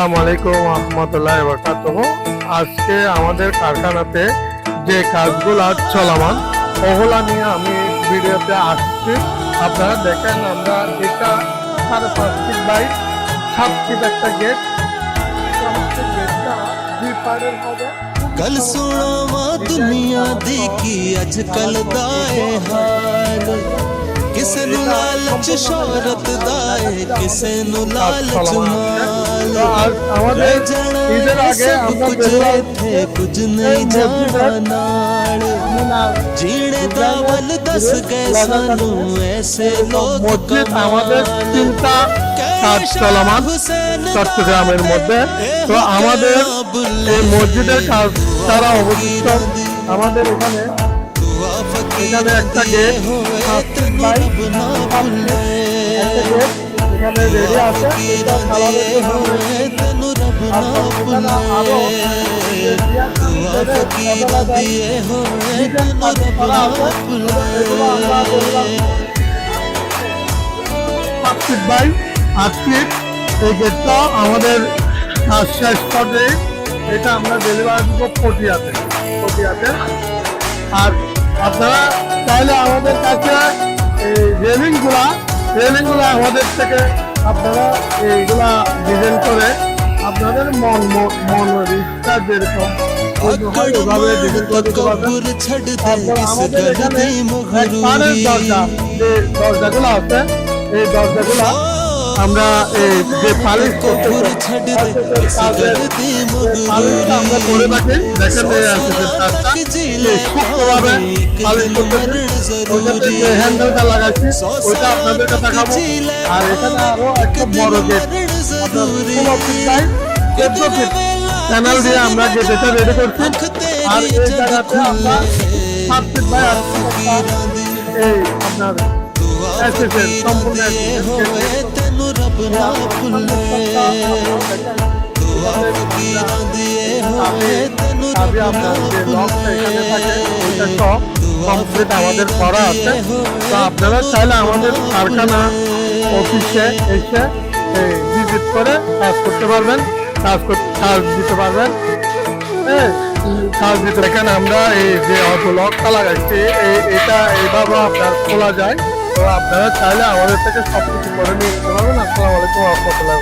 আসসালামাইকুম রহমতুল্লাহি ওয়া বারাকাতুহু। আজকে আমাদের কারখানাতে যে কাজগুলো চলমান ওগুলা নিয়ে আমি ভিডিওতে আসছি। আপনারা দেখেন, আমরা এটা 5.5 ফিট বাই 7 ফিট একটা গেট। গেটটা 2 পার্টের হবে। कल सुना मां दुनिया दी की अजकल दाए हाल किसे नु लालच शोहरत दाए किसे नु लालच माल আমাদের ঈদের আগে আমরা थे कुछ नहीं जाना नाल जीने दा वल दस गए सानू ऐसे लोग মসজিদ আমাদের 3টা কাজ চলমান চট্টগ্রামের মধ্যে। তো আমাদের এই মসজিদের কাজ তারা অবস্থিত আমাদের এখানে একটা গেট এখানে রেডি আছে। এটা খাবারের ভাই 8 ফিট এই গেটটা আমাদের শেষ পর্যায়ে। এটা আমরা ডেলিভারি দিব পটিয়াতে। আর আপনারা চাইলে আমাদের কাছে এই রেলিংগুলা আমাদের থেকে আপনারা এইগুলা ডিজাইন করে আপনাদের মন ইচ্ছা যেরকম ওইভাবে ডিজাইন করে দিতে পারবেন। তারপর আমাদের এখানে পানের দরজাগুলো আছে, এই দরজাগুলা আমরা এই যে পালিশ করতে আমরা করে রাখি। দেখেন সুস্থভাবে পালিশ করতে যে হ্যান্ডেলটা লাগাচ্ছি ওইটা আপনাদেরকে দেখাবো। আর এখানে আরো একটা বড় গেট চ্যানেল দিয়ে আমরা গেটটা রেডি করছি। আর এই জায়গাতে আমরা 7 ফিট বাই 8 ফিট এই আপনার সম্পূর্ণ আমাদের করা আছে। তো আপনারা চাইলে আমাদের কারখানা অফিসে এসে ভিজিট করে কাজ করতে পারবেন, কাজ দিতে পারবেন। এখানে আমরা এই যে অটো লকটা লাগাচ্ছি এটা এইভাবে আপনার খোলা যায়। তো আপনারা চাইলে আমাদের থেকে সবকিছু করে নিয়ে যেতে পারবেন। আসসালামু আলাইকুম ওয়া রাহমাতুল্লাহ।